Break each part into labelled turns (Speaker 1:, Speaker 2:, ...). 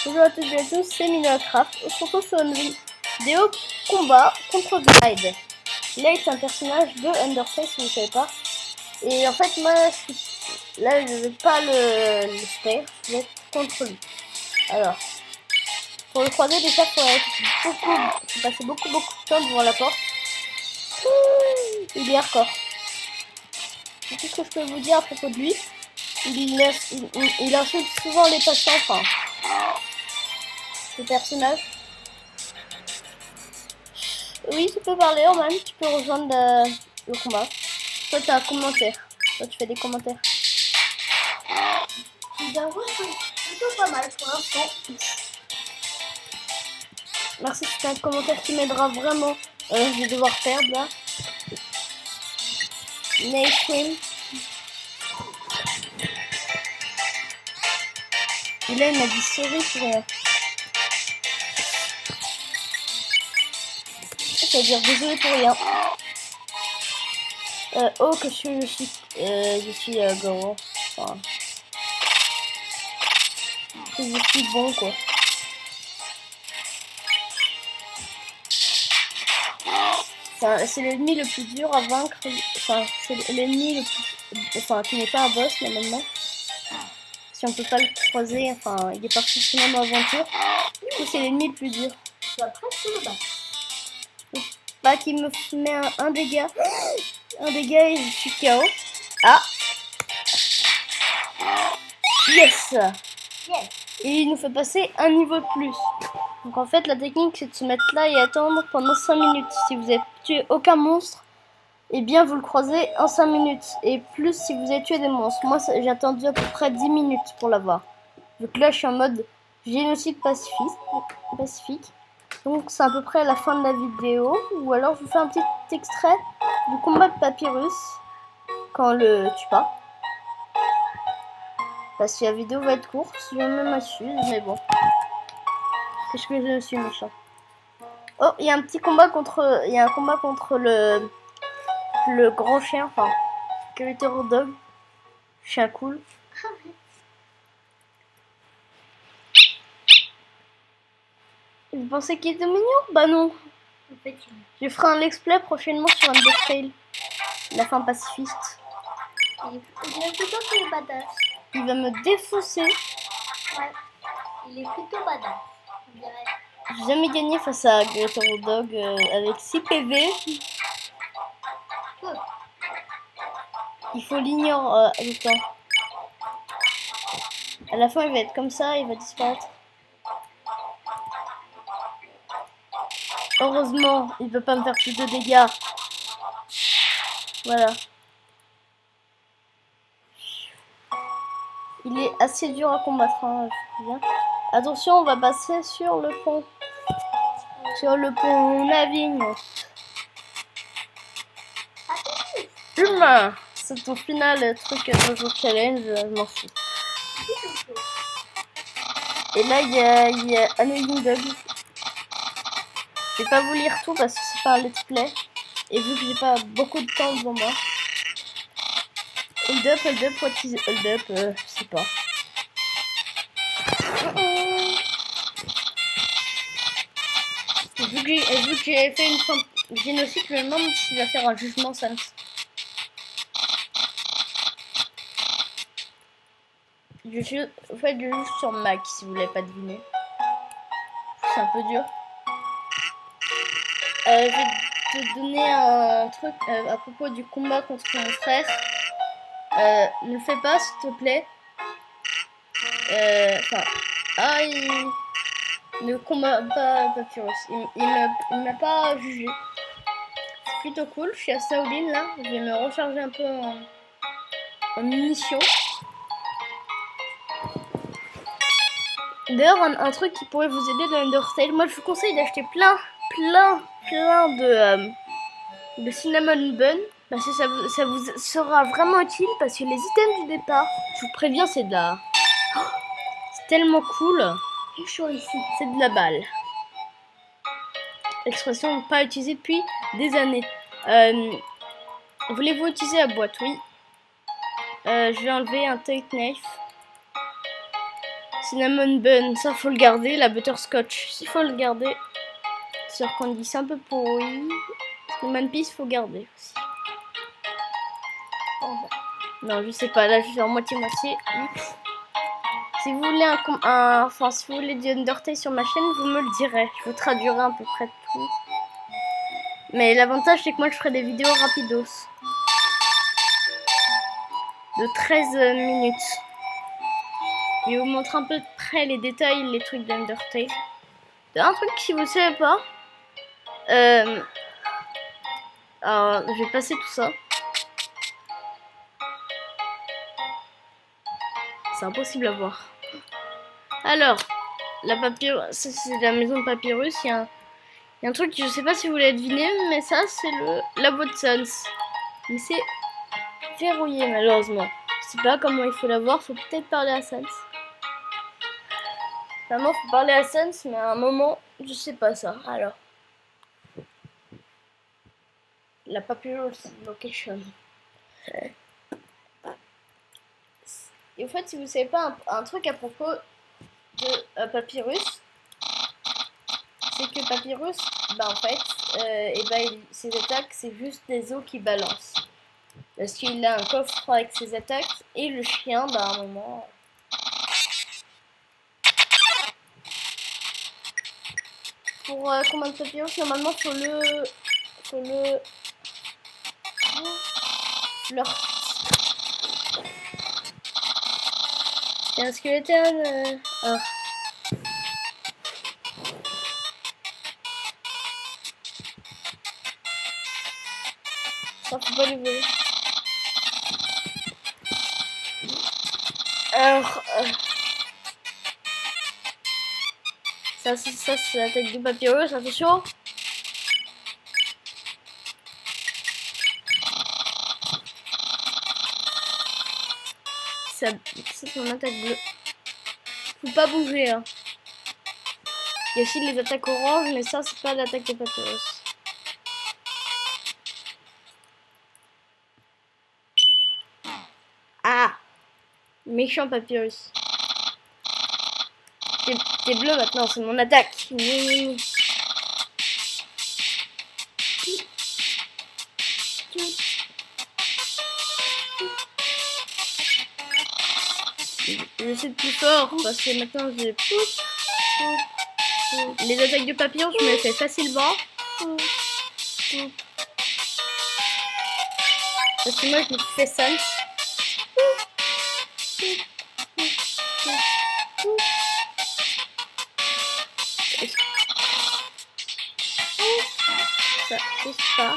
Speaker 1: Bonjour à toutes et à tous, c'est Minecraft. On se retrouve sur une vidéo combat contre Glide. Glide c'est un personnage de Undertale si vous ne savez pas. Et en fait moi là je vais pas le faire, je vais être contre lui. Alors, pour le croiser déjà il faut passer beaucoup de temps devant la porte. Il est hardcore. C'est tout ce que je peux vous dire à propos de lui. Il insulte souvent les patients, enfin ce personnage. Oui, tu peux parler, Roman, tu peux rejoindre le combat. Toi, tu as un commentaire. Toi, tu fais des commentaires. Ben, ouais, c'est plutôt pas mal pour l'instant. Merci, c'est un commentaire qui m'aidera vraiment. Je vais devoir perdre là. Nation. Et là, il m'a dit sorry pour rien. Ça veut dire désolé pour rien. Oh, que je suis Goro. Enfin, que je suis bon, quoi. C'est l'ennemi le plus dur à vaincre. Enfin, c'est l'ennemi le plus. Enfin, qui n'est pas un boss, là, maintenant. Si on peut pas le croiser, enfin, il est pas forcément dans l'aventure. Du coup, c'est l'ennemi le plus dur.
Speaker 2: Tu vas presque le battre.
Speaker 1: Pas qu'il me met un dégât. Un dégât et je suis KO. Ah! Yes!
Speaker 2: Yes.
Speaker 1: Et il nous fait passer un niveau de plus. Donc en fait, la technique, c'est de se mettre là et attendre pendant 5 minutes. Si vous n'avez tué aucun monstre, eh bien vous le croisez en 5 minutes. Et plus si vous avez tué des monstres. Moi, j'ai attendu à peu près 10 minutes pour l'avoir. Donc là, je suis en mode génocide pacifique. Donc c'est à peu près la fin de la vidéo. Ou alors je vous fais un petit extrait du combat de Papyrus quand on le tue pas. Parce que la vidéo va être courte, je m'excuse, mais bon. Parce que je suis méchant. Oh, il y a un petit combat contre. Il y a un combat contre le grand chien, enfin, Skeletor Dog. Chien cool. Vous pensez qu'il était mignon? Bah non.
Speaker 2: En fait,
Speaker 1: Je ferai un let's play prochainement sur Undertale. La fin pacifiste.
Speaker 2: il est plutôt qu'il est badass.
Speaker 1: Il va me défoncer.
Speaker 2: Ouais. Il est plutôt badass, on dirait.
Speaker 1: J'ai jamais gagné face à Skeletor Dog avec 6 PV. Il faut l'ignorer le temps. À la fin, il va être comme ça, il va disparaître. Heureusement, il peut pas me faire plus de dégâts. Voilà. Il est assez dur à combattre, hein, je vous dis. Attention, on va passer sur le pont. Sur le pont Navigne. Humain. C'est au final le truc Jojo Challenge, je m'en fous. Et là, il y a Annoying Dog. Je vais pas vous lire tout parce que c'est pas un let's play. Et vu que j'ai pas beaucoup de temps devant moi. Hold up, what is hold up, je sais pas. Vu que j'ai fait une fin génocide, je me demande s'il va faire un jugement sans. Je suis en fait je joue sur Mac si vous l'avez pas deviné. C'est un peu dur. Je vais te donner un truc à propos du combat contre mon frère. Ne le fais pas s'il te plaît. Enfin, il ne combat pas Papyrus. Il m'a pas jugé. C'est plutôt cool. Je suis à Shaolin là. Je vais me recharger un peu en munitions. D'ailleurs, un truc qui pourrait vous aider dans Undertale, moi je vous conseille d'acheter plein de cinnamon bun. Parce que ça vous sera vraiment utile. Parce que les items du départ, je vous préviens, c'est de la. Oh, c'est tellement cool.
Speaker 2: C'est chaud ici.
Speaker 1: C'est de la balle. Expression pas utilisée depuis des années. Voulez-vous utiliser la boîte? Oui. Je vais enlever un Toy Knife. Cinnamon bun, ça faut le garder. La butterscotch, il faut le garder. Sur qu'on dit c'est un peu pourri. Cinnamon peas, faut garder aussi. Non, je sais pas, là je vais faire moitié-moitié. Si vous voulez si vous voulez du Undertale sur ma chaîne, vous me le direz. Je vous traduirai à peu près tout. Mais l'avantage c'est que moi je ferai des vidéos rapidos. De 13 minutes. Je vais vous montrer un peu de près les détails, les trucs d'Undertale. Un truc si vous ne savez pas. Alors, je vais passer tout ça. C'est impossible à voir. Alors, c'est la maison de Papyrus. Il y a un truc, je sais pas si vous l'avez deviné, mais ça, c'est le labo de Sans. Mais c'est verrouillé, malheureusement. Je sais pas comment il faut l'avoir, faut peut-être parler à Sans. Vraiment, faut parler à Sans, mais à un moment, je sais pas ça. Alors, la Papyrus Location. Et en fait, si vous savez pas un truc à propos de Papyrus, c'est que Papyrus, bah en fait, ses attaques, c'est juste des os qui balancent. Parce qu'il a un coffre avec ses attaques, et le chien, bah à un moment... Pour combattre Papyrus, normalement, faut le flirt. C'est un squelette. Oh. Ça, faut pas lui voler. Alors, ça c'est la tête du Papyrus, attention. C'est son attaque bleue. Faut pas bouger. Hein. Il y a aussi les attaques oranges, mais ça c'est pas l'attaque de Papyrus. Ah, méchant Papyrus. T'es bleu maintenant, c'est mon attaque. Je suis plus fort parce que maintenant j'ai les attaques de papillon, je me les fais facilement. Parce que moi je me fais Sans. Ça, c'est ça.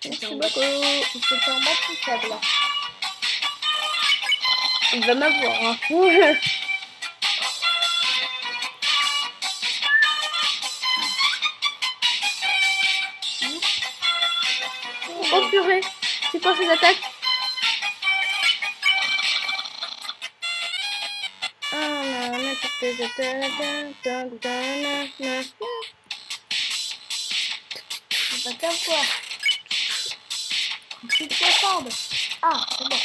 Speaker 1: Merci beaucoup. C'est un bon touchable. Il va m'avoir. Hein. Oh purée. C'est quoi ces attaques? C'est pas quoi. C'est quoi corde? Ah, c'est bon.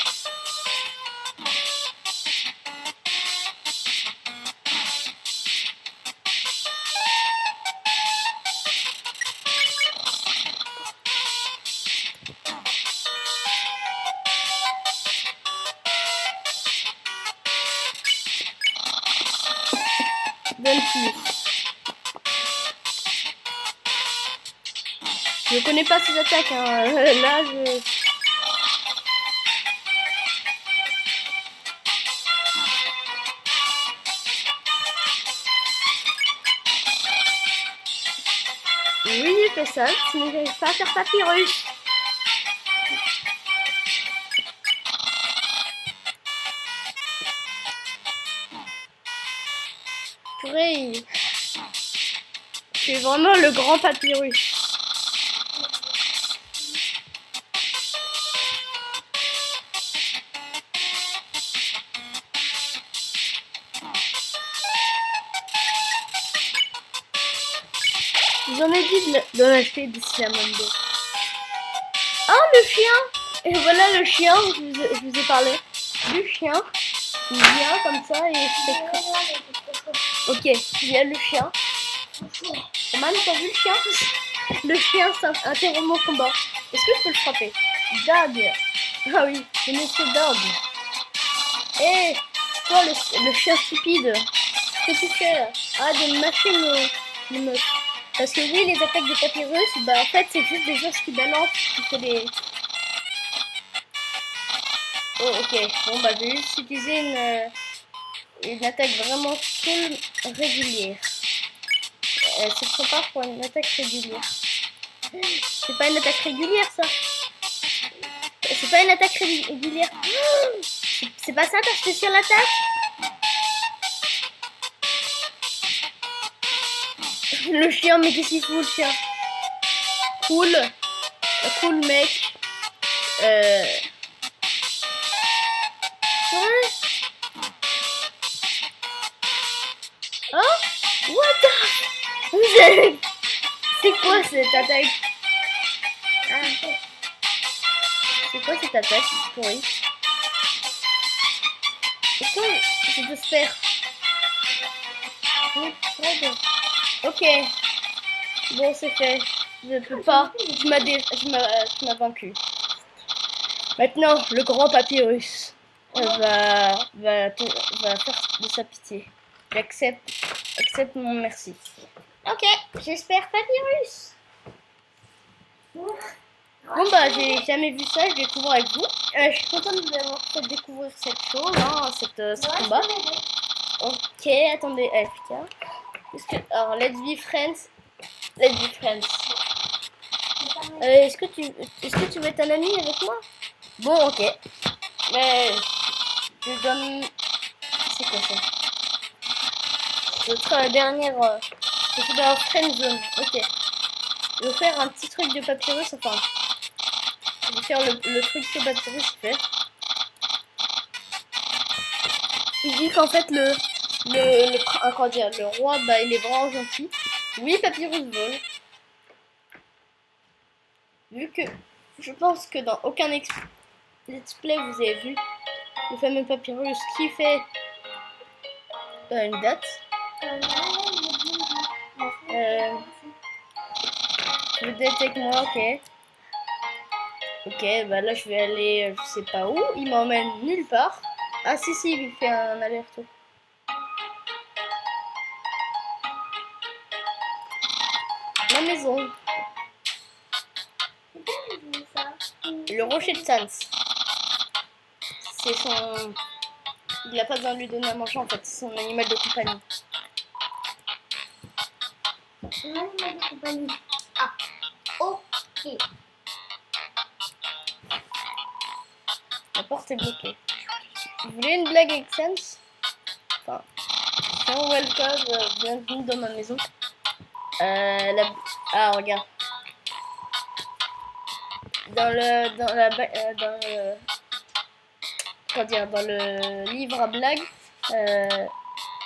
Speaker 1: Donne plus. Je connais pas ses attaques, hein. Là, je... Oui, j'ai fait ça, mais j'arrive pas à faire Papyrus. Purée. Je suis vraiment le grand Papyrus. J'en ai dit de l'acheter d'ici la monde. Oh, le chien! Et voilà le chien, je vous ai parlé. Du chien. Il vient comme ça et fait... Ok, il y a le chien. Man, t'as vu le chien? Le chien interrompt mon combat. Est-ce que je peux le frapper? Dog. Ah oui, c'est monsieur Dog. Hé, toi le chien stupide. Qu'est-ce que tu fais là? Ah, de mâcher nos meufs. Parce que oui, les attaques de Papyrus, bah en fait c'est juste des os qui balancent, qui fait des... Oh ok, bon bah je vais juste utiliser une attaque vraiment full régulière. C'est trop tard pour une attaque régulière. C'est pas une attaque régulière ça. C'est pas une attaque régulière. C'est pas ça ta spéciale attaque? Le chien, mais qu'est-ce qu'il fout le chien? Cool. Cool mec. Ouais. Oh, what the... C'est quoi cette attaque? Ah. C'est quoi cette attaque pourrie? Est-ce que je peux se faire? Ok. Bon, c'est fait. Je peux pas. Tu m'as vaincu. Maintenant, le grand Papyrus va faire de sa pitié. Accepte mon merci. Ok, j'espère Papyrus. Bon bah, j'ai jamais vu ça, je découvre avec vous. Je suis contente de vous avoir fait découvrir cette chose, hein, ce combat. Ok, attendez, FK. Alors, let's be friends. Let's be friends. Est-ce que tu veux être un ami avec moi? Bon, ok. Mais je donne... C'est quoi ça? Notre dernière... Je suis dans la friend zone. Ok. Je vais faire un petit truc de Papyrus. Enfin, je vais faire le truc que Papyrus fait. Il dit qu'en fait le roi, bah, il est vraiment gentil. Oui, Papyrus vole. Vu que je pense que dans aucun let's play vous avez vu le fameux Papyrus qui fait une date. Tu veux être avec moi, ok. Ok, bah là je vais aller, je sais pas où. Il m'emmène nulle part. Ah si, il fait un aller-retour. La maison. Le rocher de Sans. C'est son... Il a pas besoin de lui donner à manger en fait, c'est son animal de compagnie.
Speaker 2: Animal de compagnie. Ah, ok.
Speaker 1: La porte est bloquée. Vous voulez une blague avec Sans? Enfin, welcome, bienvenue dans ma maison. Ah, regarde. Dans le livre à blagues,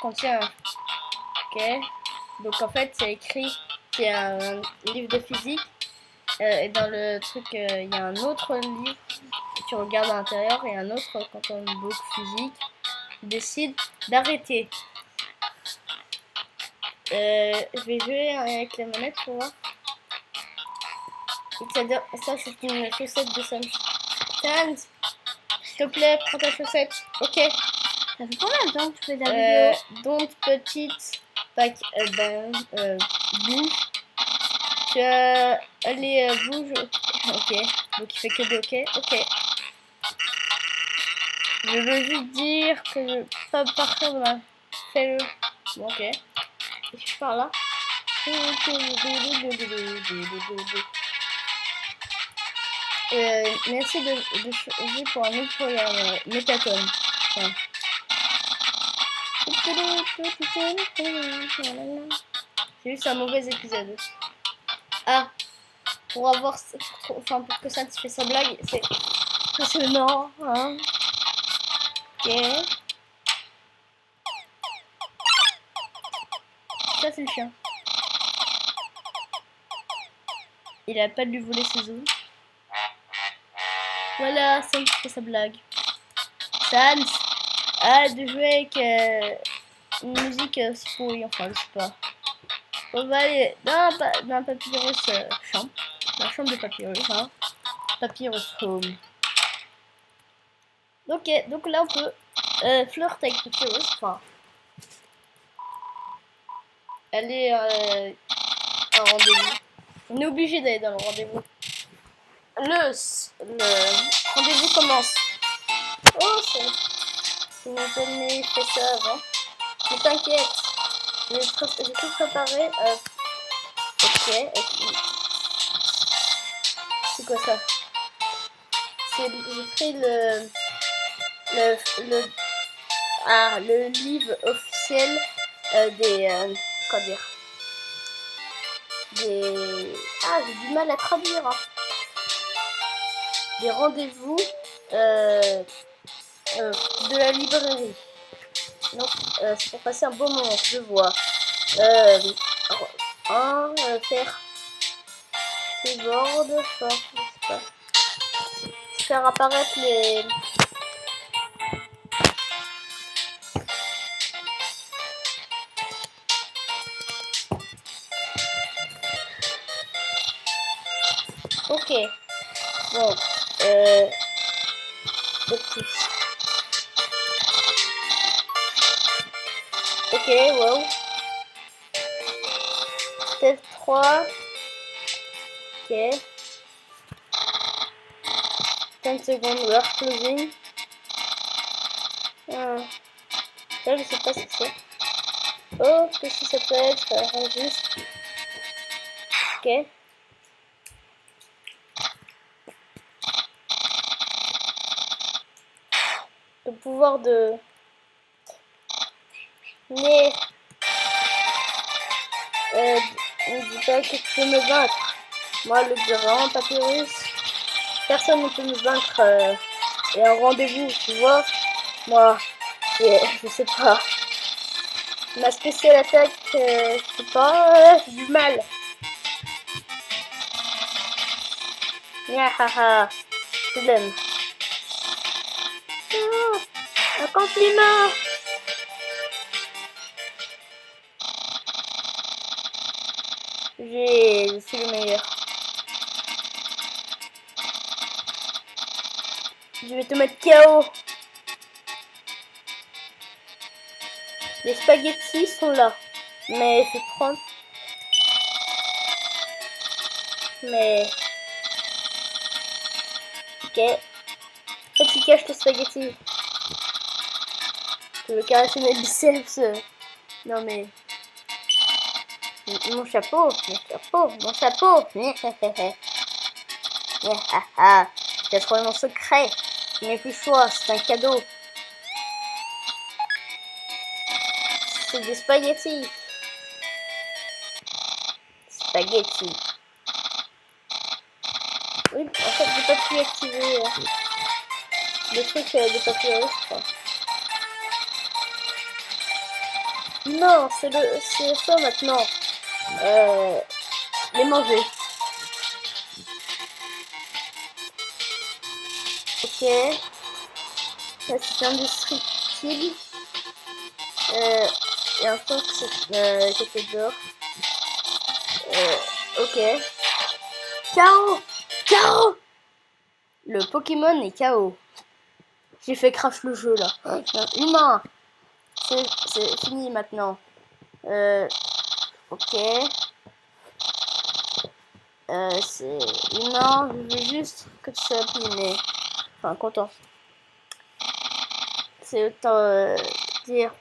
Speaker 1: contient... Ok. Donc en fait, c'est écrit qu'il y a un livre de physique. Et dans le truc, il y a un autre livre. Tu regardes à l'intérieur et un autre, quand on book physique, décide d'arrêter. Je vais jouer avec la manette pour voir. Ça, c'est une chaussette de Sans. Sans, s'il te plaît, prends ta chaussette. Ok.
Speaker 2: Ça fait combien de temps que tu fais de la vidéo?
Speaker 1: Donc, petite pack bouffe. Allez, bouge. Ok. Donc il fait que des ok. Ok. Je veux juste dire que je peux pas partir de ma... Fais-le. Bon, ok. Et je pars là. Merci de choisir pour un autre programme. Métatone. Enfin. C'est juste un mauvais épisode. Ah, pour avoir, enfin pour que ça te fait sa blague, c'est impressionnant, hein. Ok. Ça c'est le chien. Il a pas de lui voler ses os. Voilà, Sans fait sa blague. Sans arrête de jouer avec une musique si pourrie, enfin je sais pas. On va aller dans Papyrus chambre. La chambre de Papyrus, hein. Papyrus Home. Ok, donc là on peut flirter avec Papyrus, enfin. Aller à un rendez-vous. On est obligé d'aller dans le rendez-vous. Le rendez-vous commence. Oh, c'est une donnée fait ça avant. Mais t'inquiète, j'ai tout préparé. Ok. C'est quoi ça? J'ai pris le livre officiel des comment dire, j'ai du mal à traduire, hein. Des rendez-vous de la librairie. Donc c'est pour passer un bon moment, je vois. Faire keyboard, enfin, je sais pas. Faire apparaître les ok. Bon, ok, wow. Step 3. Ok. 10 secondes, we are closing. Là, je sais pas ce que c'est. Oh, qu'est-ce que ça peut être? Juste. Ok. Le pouvoir de... Mais... ne dis pas que tu peux me vaincre. Moi, le grand Papyrus, personne ne peut me vaincre. Et un rendez-vous, tu vois. Moi, je sais pas. Ma spéciale attaque, je sais pas, j'ai du mal. Haha, je l'aime. Oh, un compliment. Je suis le meilleur. Je vais te mettre KO. Les spaghettis sont là. Mais je vais prendre. Mais. Ok. En fait, il cache les spaghettis. Je veux caresser mes biceps. Non mais. Mon chapeau. J'ai trouvé mon secret. Il n'est plus choix, c'est un cadeau. C'est des spaghettis. Spaghetti. Oui, en fait, j'ai pas pu activer le truc de Papyrus, je crois. Non, c'est ça maintenant. Les manger. Ok. Ça, c'est indestructible. Et un truc qui était dehors. Ok. KO. KO. Le Pokémon est KO. J'ai fait crash le jeu là. Humain. C'est fini maintenant. Ok. c'est humain, je veux juste que tu sois happy, mais enfin content. C'est autant dire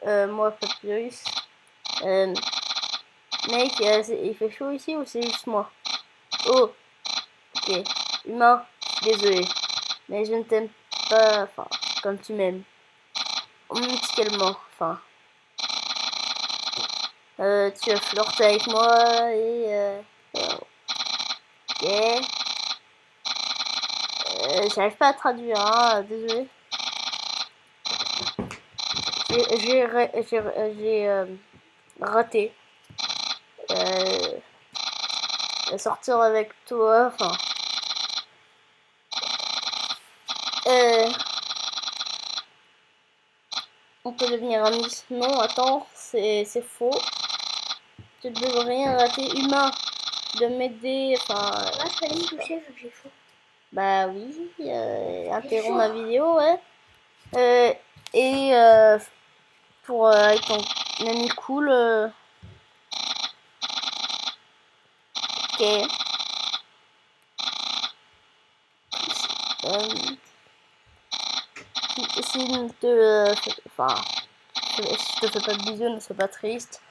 Speaker 1: moi pas plus. Mec, il fait chaud ici ou c'est juste moi? Oh, ok. Humain, désolé. Mais je ne t'aime pas, enfin, comme tu m'aimes. Musicalement, enfin. Tu as flirté avec moi et ok. J'arrive pas à traduire, hein, désolé. J'ai raté. Sortir avec toi, enfin. On peut devenir amis. Non, attends, c'est faux. Tu ne devrais rien rater. Humain, de m'aider, enfin.
Speaker 2: Moi, je peux aller me toucher vu que j'ai chaud.
Speaker 1: Bah oui, interromps ma vidéo, ouais. Et pour avec ton ami cool, ok. Si ne te, enfin, si je te fais pas de bisous, ne sois pas triste.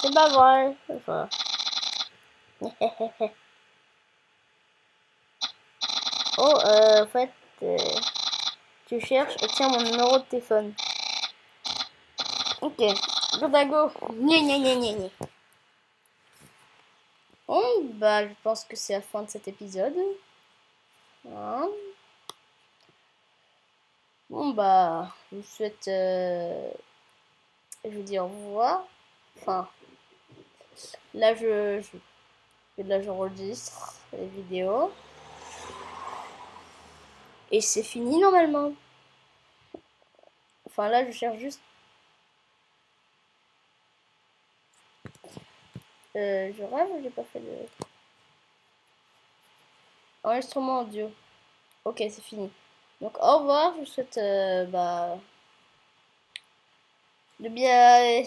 Speaker 1: C'est pas vrai, enfin. Oh, en fait, tu cherches, tiens mon numéro de téléphone. Ok, go. Gna. Bon, bah, je pense que c'est la fin de cet épisode. Hein. Bon, bah, je vous souhaite. Je vous dis au revoir. Enfin, là, là, j'enregistre les vidéos. Et c'est fini normalement. Enfin, là, je cherche juste. Je rêve ou j'ai pas fait de. Enregistrement audio. Ok, c'est fini. Donc, au revoir. Je vous souhaite. Bah. De bien.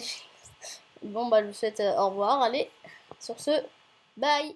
Speaker 1: Bon, bah, je vous souhaite au revoir. Allez, sur ce, bye.